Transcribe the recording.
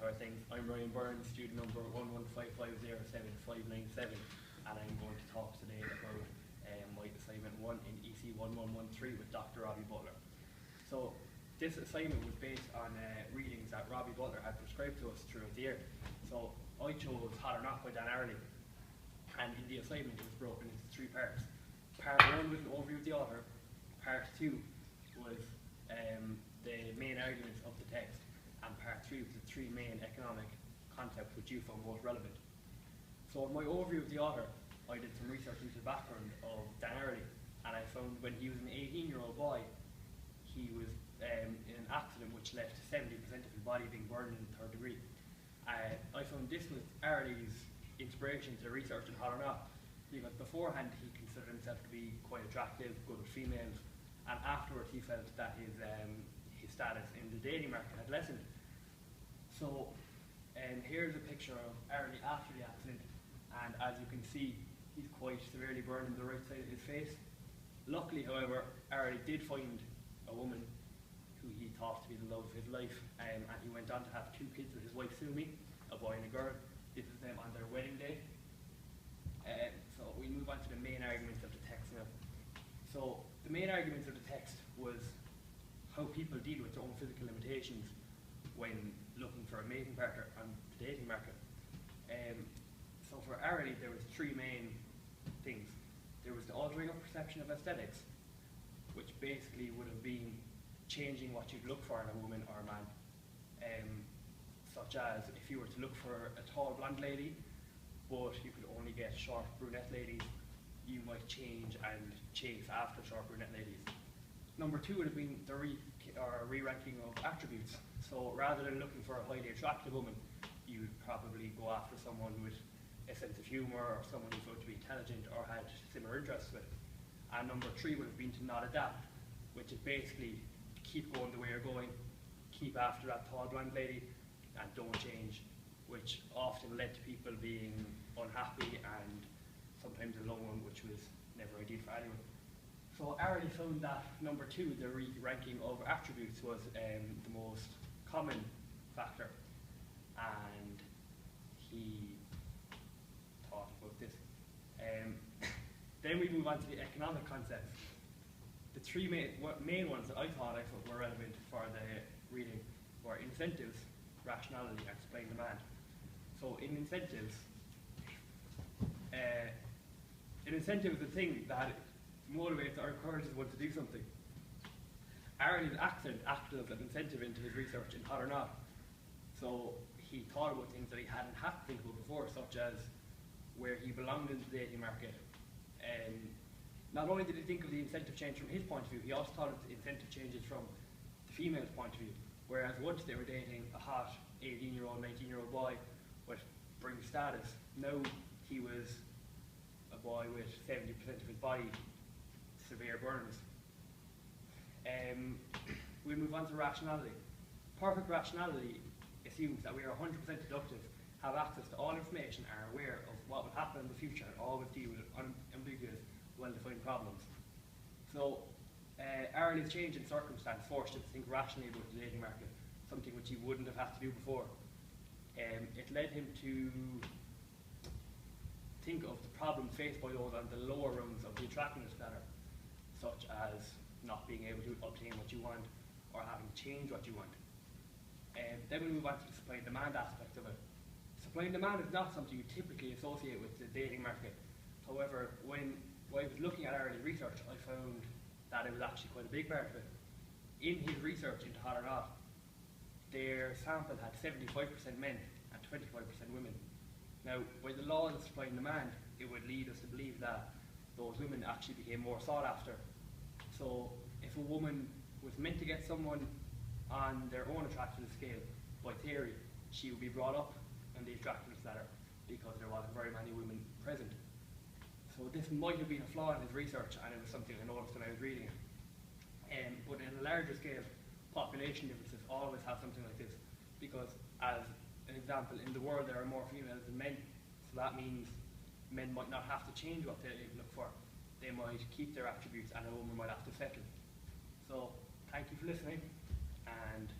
entire things. I'm Ryan Burns, student number 115507597, and I'm going to talk today about my assignment 1 in Ec1108 with Dr. Robbie Butler. So this assignment was based on readings that Robbie Butler had prescribed to us throughout the year. So I chose Hot or Not by Dan Early, and in the assignment it was broken into 3 parts. Part 1 was an overview of the author, part 2 was the main arguments of the text, and part 3 was the 3 main economic concepts which you found most relevant. So in my overview of the author, I did some research into the background of Dan Early, and I found when he was an 18-year-old boy, he was in an accident which left 70% of his body being burned in the 3rd degree. I found this was Early's inspiration to research in Hot or Not, because beforehand he considered himself to be quite attractive, good with females, and afterwards he felt that his status in the dating market had lessened. So here's a picture of Early after the accident, and as you can see, he's quite severely burned on the right side of his face. Luckily, however, Early did find a woman who he thought to be the love of his life, and he went on to have 2 kids with his wife Sumi, a boy and a girl. This is them on their wedding day. So we move on to the main arguments of the text now. So the main arguments of the text was how people deal with their own physical limitations when looking for a mating partner on the dating market. So for Early, there was 3 main things. There was the altering of perception of aesthetics, which basically would have been changing what you'd look for in a woman or a man. Such as if you were to look for a tall blonde lady, but you could only get short brunette ladies, you might change and chase after short brunette ladies. Number 2 would have been the re-ranking of attributes. So rather than looking for a highly attractive woman, you'd probably go after someone with a sense of humour, or someone you thought to be intelligent or had similar interests with. And number 3 would have been to not adapt, which is basically keep going the way you're going, keep after that tall blonde lady, and don't change, which often led to people being unhappy and sometimes alone, which was never ideal for anyone. So Early found that number 2, the ranking of attributes, was the most common factor, and he thought about this. Then we move on to the economic concepts. The 3 main ones that I thought were relevant for the reading were incentives, rationality, and supply and demand. So in incentives, an incentive is a thing that motivates or encourages one to do something. Early's accident acted as an incentive into his research in Hot or Not. So he thought about things that he hadn't had to think about before, such as where he belonged in the dating market. Not only did he think of the incentive change from his point of view, he also thought of the incentive changes from the female's point of view. Whereas once they were dating a hot 18-year-old, 19-year-old boy with bring status, now he was a boy with 70% of his body severe burns. We move on to rationality. Perfect rationality assumes that we are 100% deductive, have access to all information, are aware of what will happen in the future, and always deal with unambiguous, well-defined problems. So Early's change in circumstance forced him to think rationally about the dating market, something which he wouldn't have had to do before. It led him to think of the problems faced by those on the lower rungs of the attractiveness ladder, such as not being able to obtain what you want or having to change what you want. Then we move on to the supply and demand aspect of it. Supply and demand is not something you typically associate with the dating market. However, when I was looking at Early research, I found that it was actually quite a big part of it. In his research into Hot or Not, their sample had 75% men and 25% women. Now, by the law of supply and demand, it would lead us to believe that those women actually became more sought after. So if a woman was meant to get someone on their own attractiveness scale, by theory, she would be brought up on the attractiveness ladder because there wasn't very many women present. So this might have been a flaw in his research, and it was something I noticed when I was reading it. But in a larger scale, population differences always have something like this, because as an example, in the world there are more females than men, so that means men might not have to change what they look for. They might keep their attributes and a woman might have to settle. So thank you for listening, and